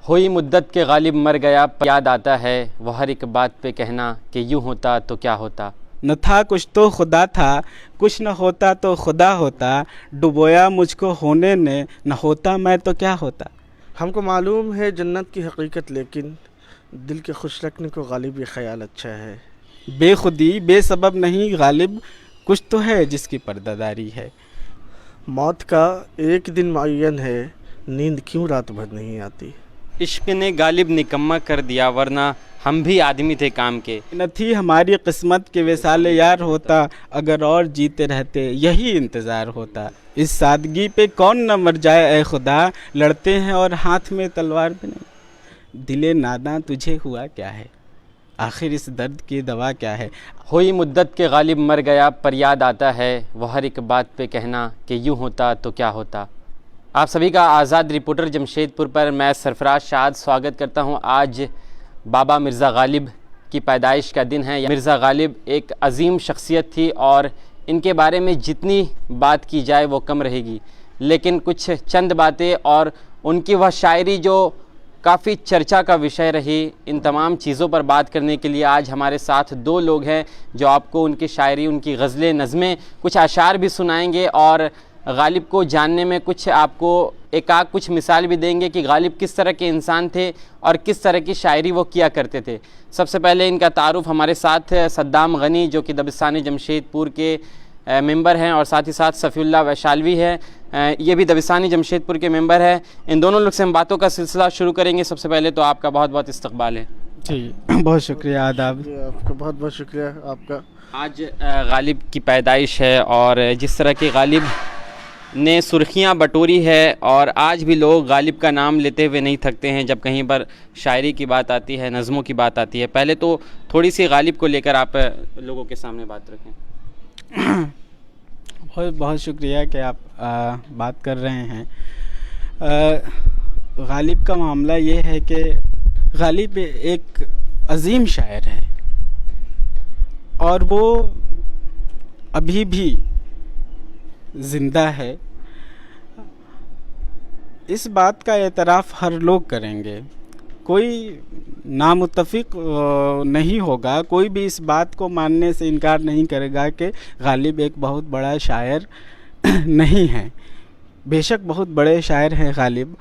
ہوئی مدت کے غالب مر گیا، یاد آتا ہے وہ ہر ایک بات پہ کہنا کہ یوں ہوتا تو کیا ہوتا۔ نہ تھا کچھ تو خدا تھا، کچھ نہ ہوتا تو خدا ہوتا، ڈبویا مجھ کو ہونے نے، نہ ہوتا میں تو کیا ہوتا۔ ہم کو معلوم ہے جنت کی حقیقت، لیکن دل کے خوش رکھنے کو غالب یہ خیال اچھا ہے۔ بے خودی بے سبب نہیں غالب، کچھ تو ہے جس کی پردہ داری ہے۔ موت کا ایک دن معین ہے، نیند کیوں رات بھر نہیں آتی۔ عشق نے غالب نکما کر دیا، ورنہ ہم بھی آدمی تھے کام کے۔ نہ تھی ہماری قسمت کے وصال یار ہوتا، اگر اور جیتے رہتے یہی انتظار ہوتا۔ اس سادگی پہ کون نہ مر جائے اے خدا، لڑتے ہیں اور ہاتھ میں تلوار بھی نہیں۔ دل ناداں تجھے ہوا کیا ہے، آخر اس درد کی دوا کیا ہے۔ ہوئی مدت کے غالب مر گیا، پر یاد آتا ہے وہ ہر ایک بات پہ کہنا کہ یوں ہوتا تو کیا ہوتا۔ آپ سبھی کا آزاد رپورٹر جمشید پور پر میں سرفراز شاد سواگت کرتا ہوں۔ آج بابا مرزا غالب کی پیدائش کا دن ہے۔ مرزا غالب ایک عظیم شخصیت تھی اور ان کے بارے میں جتنی بات کی جائے وہ کم رہے گی، لیکن کچھ چند باتیں اور ان کی وہ شاعری جو کافی چرچا کا وشے رہی، ان تمام چیزوں پر بات کرنے کے لیے آج ہمارے ساتھ دو لوگ ہیں جو آپ کو ان کی شاعری، ان کی غزلیں، نظمیں، کچھ اشعار بھی سنائیں گے اور غالب کو جاننے میں کچھ آپ کو کچھ مثال بھی دیں گے کہ غالب کس طرح کے انسان تھے اور کس طرح کی شاعری وہ کیا کرتے تھے۔ سب سے پہلے ان کا تعارف ہمارے ساتھ صدام غنی جو کہ دبستان جمشید پور کے ممبر ہیں اور ساتھ ہی ساتھ صفی اللہ ویشالوی ہے، یہ بھی دبستانی جمشید پور کے ممبر ہے۔ ان دونوں لوگ سے ہم باتوں کا سلسلہ شروع کریں گے۔ سب سے پہلے تو آپ کا بہت بہت استقبال ہے۔ جی بہت شکریہ، آداب۔ آپ کا بہت بہت شکریہ آپ کا۔ آج غالب کی پیدائش ہے اور جس طرح کے غالب نے سرخیاں بٹوری ہے اور آج بھی لوگ غالب کا نام لیتے ہوئے نہیں تھکتے ہیں جب کہیں پر شاعری کی بات آتی ہے، نظموں کی بات آتی ہے۔ پہلے تو تھوڑی سی غالب کو لے کر آپ لوگوں کے سامنے بات رکھیں۔ بہت بہت شکریہ کہ آپ بات کر رہے ہیں۔ غالب کا معاملہ یہ ہے کہ غالب ایک عظیم شاعر ہے اور وہ ابھی بھی زندہ ہے۔ اس بات کا اعتراف ہر لوگ کریں گے، کوئی نامتفق نہیں ہوگا، کوئی بھی اس بات کو ماننے سے انکار نہیں کرے گا کہ غالب ایک بہت بڑا شاعر نہیں ہے۔ بے شک بہت بڑے شاعر ہیں غالب۔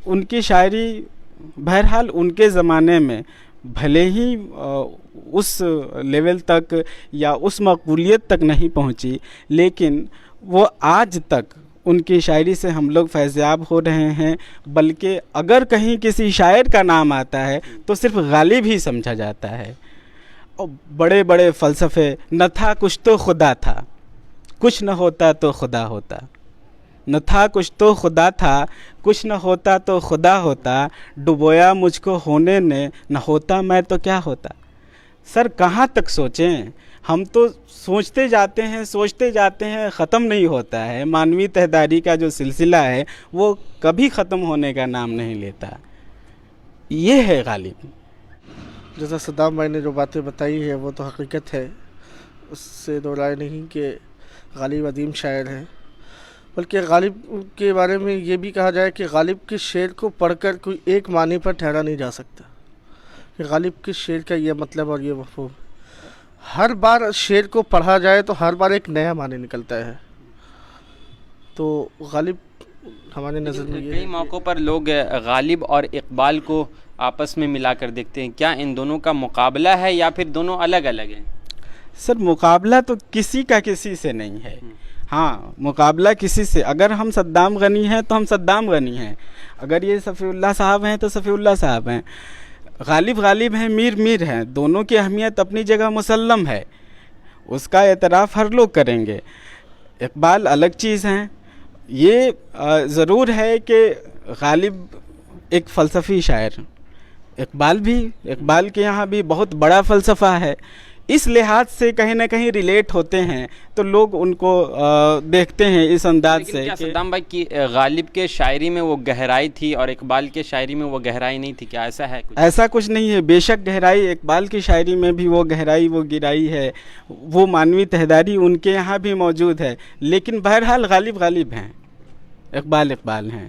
ان کی شاعری بہرحال ان کے زمانے میں بھلے ہی اس لیول تک یا اس مقبولیت تک نہیں پہنچی، لیکن وہ آج تک ان کی شاعری سے ہم لوگ فیضیاب ہو رہے ہیں، بلکہ اگر کہیں کسی شاعر کا نام آتا ہے تو صرف غالب ہی سمجھا جاتا ہے۔ اور بڑے بڑے فلسفے، نہ تھا کچھ تو خدا تھا، کچھ نہ ہوتا تو خدا ہوتا۔ نہ تھا کچھ تو خدا تھا، کچھ نہ ہوتا تو خدا ہوتا، ڈبویا مجھ کو ہونے نے، نہ ہوتا میں تو کیا ہوتا۔ سر کہاں تک سوچیں، ہم تو سوچتے جاتے ہیں، ختم نہیں ہوتا ہے۔ مانوی تہداری کا جو سلسلہ ہے وہ کبھی ختم ہونے کا نام نہیں لیتا۔ یہ ہے غالب۔ جیسا صدام بھائی نے جو باتیں بتائی ہے وہ تو حقیقت ہے، اس سے دو رائے نہیں کہ غالب عظیم شاعر ہیں۔ بلکہ غالب کے بارے میں یہ بھی کہا جائے کہ غالب کے شعر کو پڑھ کر کوئی ایک معنی پر ٹھہرا نہیں جا سکتا کہ غالب کے شعر کا یہ مطلب اور یہ مفہوم۔ ہر بار شعر کو پڑھا جائے تو ہر بار ایک نیا معنی نکلتا ہے۔ تو غالب ہمارے نظر میں یہ کئی موقعوں پر لوگ غالب اور اقبال کو آپس میں ملا کر دیکھتے ہیں، کیا ان دونوں کا مقابلہ ہے یا پھر دونوں الگ الگ ہیں؟ سر مقابلہ تو کسی کا کسی سے نہیں ہے۔ ہاں مقابلہ کسی سے، اگر ہم صدام غنی ہیں تو ہم صدام غنی ہیں، اگر یہ صفی اللہ صاحب ہیں تو صفی اللہ صاحب ہیں، غالب غالب ہیں، میر میر ہیں، دونوں کی اہمیت اپنی جگہ مسلم ہے، اس کا اعتراف ہر لوگ کریں گے۔ اقبال الگ چیز ہیں۔ یہ ضرور ہے کہ غالب ایک فلسفی شاعر، اقبال کے یہاں بھی بہت بڑا فلسفہ ہے، اس لحاظ سے کہیں نہ کہیں ریلیٹ ہوتے ہیں تو لوگ ان کو دیکھتے ہیں اس انداز سے۔ کیا صدام بھائی کی غالب کے شاعری میں وہ گہرائی تھی اور اقبال کے شاعری میں وہ گہرائی نہیں تھی، کیا ایسا ہے کچھ؟ ایسا کچھ نہیں ہے، بے شک گہرائی اقبال کی شاعری میں بھی وہ گہرائی، وہ گہرائی ہے، وہ مانوی تہداری ان کے یہاں بھی موجود ہے، لیکن بہرحال غالب غالب ہیں، اقبال ہیں۔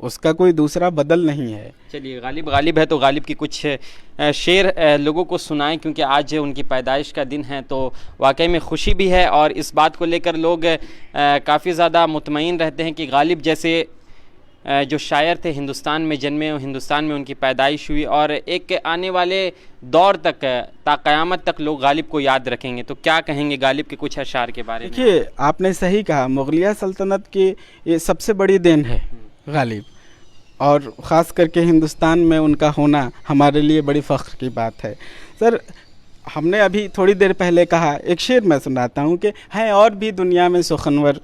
اس کا کوئی دوسرا بدل نہیں ہے. چلیے غالب ہے تو غالب کی کچھ شعر لوگوں کو سنائیں، کیونکہ آج ان کی پیدائش کا دن ہے تو واقعی میں خوشی بھی ہے، اور اس بات کو لے کر لوگ کافی زیادہ مطمئن رہتے ہیں کہ غالب جیسے جو شاعر تھے ہندوستان میں جنمے، ہندوستان میں ان کی پیدائش ہوئی، اور ایک آنے والے دور تک تا قیامت تک لوگ غالب کو یاد رکھیں گے. تو کیا کہیں گے غالب کے کچھ اشعار کے بارے میں؟ دیکھیے آپ نے صحیح کہا، مغلیہ سلطنت کی یہ سب سے بڑی دین ہے غالب، اور خاص کر کے ہندوستان میں ان کا ہونا ہمارے لیے بڑی فخر کی بات ہے. سر ہم نے ابھی تھوڑی دیر پہلے کہا، ایک شعر میں سناتا ہوں کہ ہیں اور بھی دنیا میں سخنور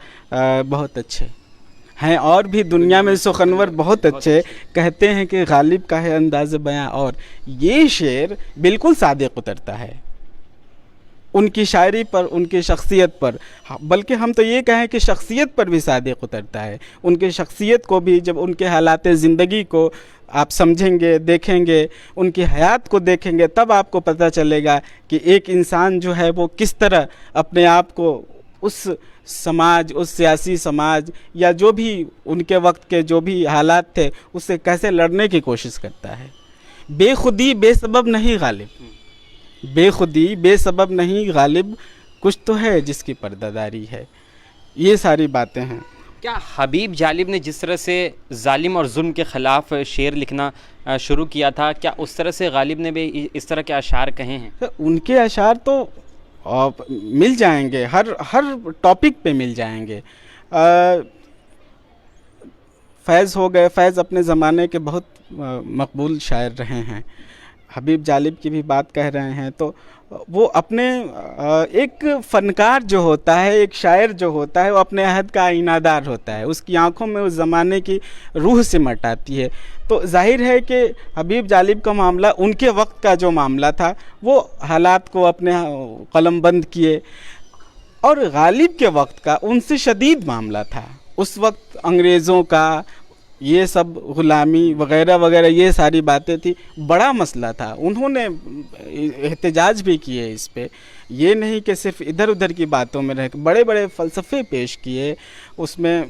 بہت اچھے، ہیں اور بھی دنیا میں سخنور بہت اچھے، کہتے ہیں کہ غالب کا ہے انداز بیاں. اور یہ شعر بالکل صادق اترتا ہے ان کی شاعری پر، ان کی شخصیت پر، بلکہ ہم تو یہ کہیں کہ شخصیت پر بھی صادق اترتا ہے. ان کی شخصیت کو بھی جب ان کے حالات زندگی کو آپ سمجھیں گے، دیکھیں گے، ان کی حیات کو دیکھیں گے، تب آپ کو پتہ چلے گا کہ ایک انسان جو ہے وہ کس طرح اپنے آپ کو اس سماج، اس سیاسی سماج یا جو بھی ان کے وقت کے جو بھی حالات تھے اس سے کیسے لڑنے کی کوشش کرتا ہے. بے خودی بے سبب نہیں غالب، بے خودی بے سبب نہیں غالب، کچھ تو ہے جس کی پردہ داری ہے. یہ ساری باتیں ہیں. کیا حبیب جالب نے جس طرح سے ظالم اور ظلم کے خلاف شعر لکھنا شروع کیا تھا، کیا اس طرح سے غالب نے بھی اس طرح کے اشعار کہے ہیں؟ ان کے اشعار تو مل جائیں گے، ہر ٹاپک پہ مل جائیں گے. فیض ہو گئے، فیض اپنے زمانے کے بہت مقبول شاعر رہے ہیں. حبیب جالب کی بھی بات کہہ رہے ہیں تو وہ اپنے ایک فنکار جو ہوتا ہے، ایک شاعر جو ہوتا ہے، وہ اپنے عہد کا آئینہ دار ہوتا ہے. اس کی آنکھوں میں اس زمانے کی روح سمٹ آتی ہے. تو ظاہر ہے کہ حبیب جالب کا معاملہ، ان کے وقت کا جو معاملہ تھا، وہ حالات کو اپنے قلم بند کیے. اور غالب کے وقت کا ان سے شدید معاملہ تھا. اس وقت انگریزوں کا یہ سب غلامی وغیرہ وغیرہ یہ ساری باتیں تھی، بڑا مسئلہ تھا. انہوں نے احتجاج بھی کیے اس پہ، یہ نہیں کہ صرف ادھر ادھر کی باتوں میں رہ کے، بڑے بڑے فلسفے پیش کیے. اس میں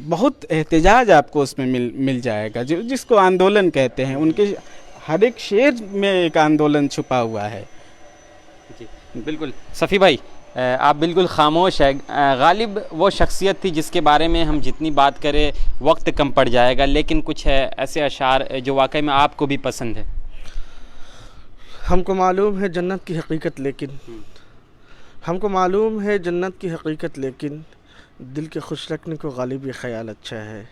بہت احتجاج آپ کو اس میں مل جائے گا، جس کو آندولن کہتے ہیں. ان کے ہر ایک شعر میں ایک آندولن چھپا ہوا ہے. جی بالکل. صفی بھائی آپ بالکل خاموش ہے. غالب وہ شخصیت تھی جس کے بارے میں ہم جتنی بات کریں وقت کم پڑ جائے گا، لیکن کچھ ایسے اشعار جو واقعی میں آپ کو بھی پسند ہے. ہم کو معلوم ہے جنت کی حقیقت، لیکن ہم کو معلوم ہے جنت کی حقیقت، لیکن دل کے خوش رکھنے کو غالب یہ خیال اچھا ہے.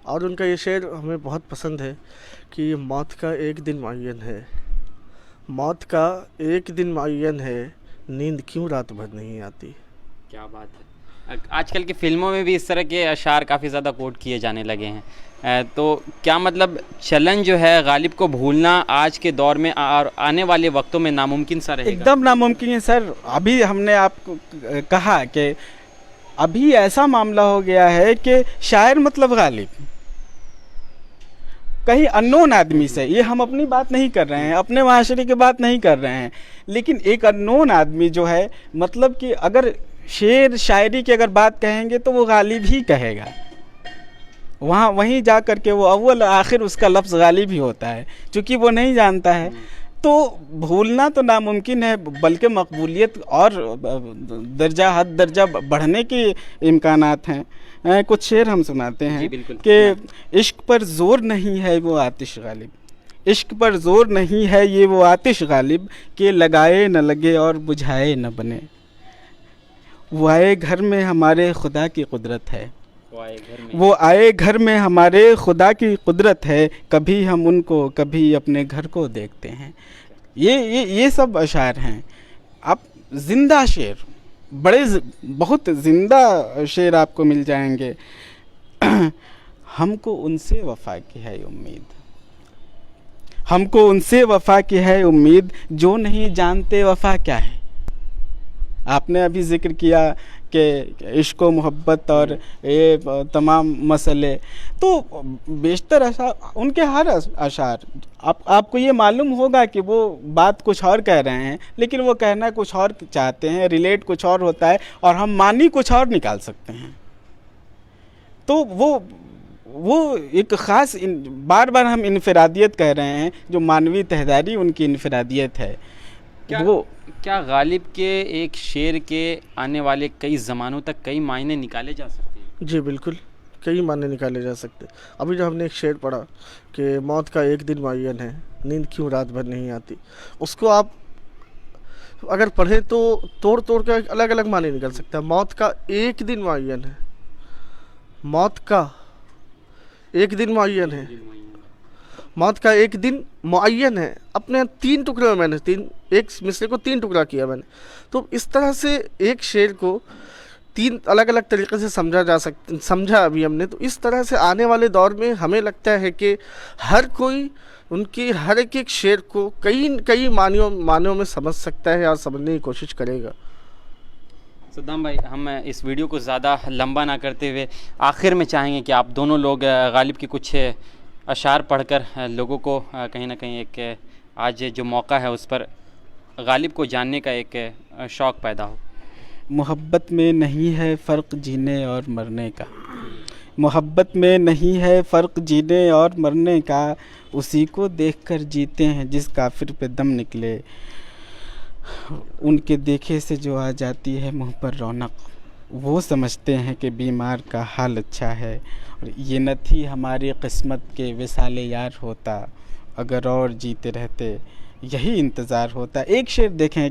اور ان کا یہ شعر ہمیں بہت پسند ہے کہ یہ موت کا ایک دن معین ہے، موت کا ایک دن معین ہے، نیند کیوں رات بھر نہیں آتی. کیا بات ہے. آج کل کی فلموں میں بھی اس طرح کے اشعار کافی زیادہ کوٹ کیے جانے لگے ہیں. تو کیا مطلب چلن جو ہے غالب کو بھولنا آج کے دور میں اور آنے والے وقتوں میں ناممکن سا رہے گا؟ ایک دم ناممکن ہے سر. ابھی ہم نے آپ کو کہا کہ ابھی ایسا معاملہ ہو گیا ہے کہ شاعر مطلب غالب کہیں انون آدمی سے، یہ ہم اپنی بات نہیں کر رہے ہیں، اپنے معاشرے کی بات نہیں کر رہے ہیں، لیکن ایک انون آدمی جو ہے، مطلب کہ اگر شعر شاعری کی اگر بات کہیں گے تو وہ غالب ہی کہے گا. وہیں جا کر کے وہ اول آخر اس کا لفظ غالب ہی ہوتا ہے، چونکہ وہ نہیں جانتا ہے. تو بھولنا تو ناممکن ہے، بلکہ مقبولیت اور درجہ بڑھنے کے امکانات ہیں. کچھ شعر ہم سناتے ہیں کہ عشق پر زور نہیں ہے وہ آتش غالب، عشق پر زور نہیں ہے یہ وہ آتش غالب، کہ لگائے نہ لگے اور بجھائے نہ بنے. وہ آئے گھر میں ہمارے خدا کی قدرت ہے، وہ آئے گھر میں ہمارے خدا کی قدرت ہے، کبھی ہم ان کو کبھی اپنے گھر کو دیکھتے ہیں. یہ سب اشعار ہیں. اب زندہ شعر، بہت زندہ شعر آپ کو مل جائیں گے. ہم کو ان سے وفا کی ہے امید، ہم کو ان سے وفا کی ہے امید، جو نہیں جانتے وفا کیا ہے. آپ نے ابھی ذکر کیا کہ عشق و محبت اور یہ تمام مسئلے، تو بیشتر اشعار ان کے ہر اشعار آپ کو یہ معلوم ہوگا کہ وہ بات کچھ اور کہہ رہے ہیں، لیکن وہ کہنا کچھ اور چاہتے ہیں، ریلیٹ کچھ اور ہوتا ہے، اور ہم معنی کچھ اور نکال سکتے ہیں. تو وہ ایک خاص بار بار ہم انفرادیت کہہ رہے ہیں، جو مانوی تہذاری ان کی انفرادیت ہے. وہ کیا غالب کے ایک شعر کے آنے والے کئی زمانوں تک کئی معنی نکالے جا سکتے ہیں؟ جی بالکل، کئی معنی نکالے جا سکتے. ابھی جو ہم نے ایک شعر پڑھا کہ موت کا ایک دن معین ہے، نیند کیوں رات بھر نہیں آتی، اس کو آپ اگر پڑھیں تو توڑ توڑ کے الگ الگ معنی نکل سکتا ہے. موت کا ایک دن معین ہے، موت کا ایک دن معین ہے، موت کا ایک دن معین ہے. اپنے 3 ٹکڑے میں نے ایک مصرے کو 3 ٹکڑا کیا میں نے. تو اس طرح سے ایک شعر کو 3 الگ الگ طریقے سے سمجھا ابھی ہم نے. تو اس طرح سے آنے والے دور میں ہمیں لگتا ہے کہ ہر کوئی ان کی ہر ایک شعر کو کئی معنیوں میں سمجھ سکتا ہے اور سمجھنے کی کوشش کرے گا. صدام بھائی، ہم اس ویڈیو کو زیادہ لمبا نہ کرتے ہوئے آخر میں چاہیں گے کہ آپ دونوں لوگ غالب کی کچھ اشعار پڑھ کر لوگوں کو کہیں نہ کہیں ایک آج جو موقع ہے اس پر غالب کو جاننے کا ایک شوق پیدا ہو. محبت میں نہیں ہے فرق جینے اور مرنے کا، محبت میں نہیں ہے فرق جینے اور مرنے کا، اسی کو دیکھ کر جیتے ہیں جس کافر پہ دم نکلے، ان کے دیکھے سے جو آ جاتی ہے منہ پر رونق، وہ سمجھتے ہیں کہ بیمار کا حال اچھا ہے، اور یہ نہ تھی ہماری قسمت کے وصال یار ہوتا، اگر اور جیتے رہتے یہی انتظار ہوتا. ایک شعر دیکھیں،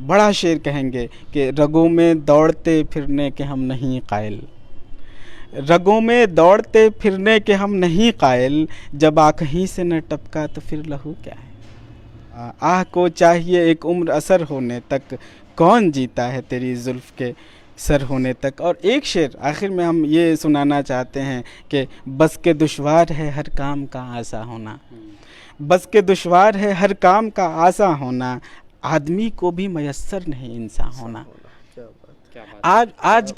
بڑا شعر کہیں گے کہ رگوں میں دوڑتے پھرنے کے ہم نہیں قائل، رگوں میں دوڑتے پھرنے کے ہم نہیں قائل، جب آ کہیں سے نہ ٹپکا تو پھر لہو کیا ہے. آہ کو چاہیے ایک عمر اثر ہونے تک، کون جیتا ہے تیری زلف کے سر ہونے تک. اور ایک شعر آخر میں ہم یہ سنانا چاہتے ہیں کہ بس کے دشوار ہے ہر کام کا آسا ہونا، بس کے دشوار ہے ہر کام کا آسا ہونا، آدمی کو بھی میسر نہیں انسان ہونا. آج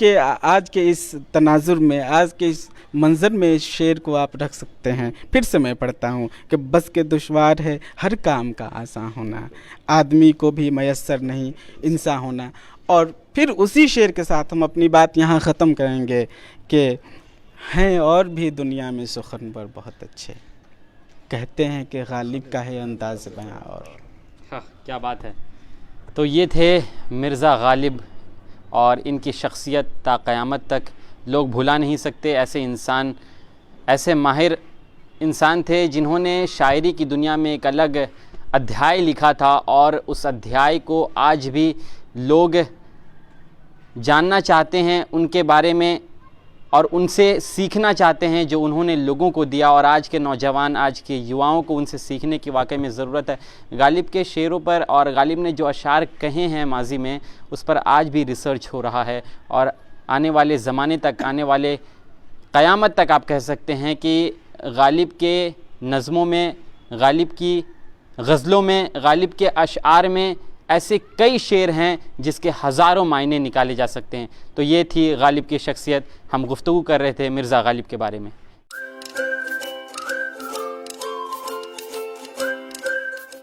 کے اس تناظر میں، آج کے اس منظر میں اس شعر کو آپ رکھ سکتے ہیں. پھر سے میں پڑھتا ہوں کہ بس کے دشوار ہے ہر کام کا آسان ہونا، آدمی کو بھی میسر نہیں انسان ہونا. اور پھر اسی شعر کے ساتھ ہم اپنی بات یہاں ختم کریں گے کہ ہیں اور بھی دنیا میں سخنور بہت اچھے، کہتے ہیں کہ غالب کا ہے انداز بیاں اور. کیا بات ہے. تو یہ تھے مرزا غالب، اور ان کی شخصیت تا قیامت تک لوگ بھلا نہیں سکتے. ایسے ماہر انسان تھے جنہوں نے شاعری کی دنیا میں ایک الگ ادھیائے لکھا تھا، اور اس ادھیائے کو آج بھی لوگ جاننا چاہتے ہیں ان کے بارے میں، اور ان سے سیکھنا چاہتے ہیں جو انہوں نے لوگوں کو دیا. اور آج کے نوجوان، آج کے یواؤں کو ان سے سیکھنے کی واقعی میں ضرورت ہے. غالب کے شعروں پر اور غالب نے جو اشعار کہے ہیں ماضی میں، اس پر آج بھی ریسرچ ہو رہا ہے، اور آنے والے زمانے تک، آنے والے قیامت تک آپ کہہ سکتے ہیں کہ غالب کے نظموں میں، غالب کی غزلوں میں، غالب کے اشعار میں ایسے کئی شعر ہیں جس کے ہزاروں معنی نکالے جا سکتے ہیں. تو یہ تھی غالب کی شخصیت. ہم گفتگو کر رہے تھے مرزا غالب کے بارے میں.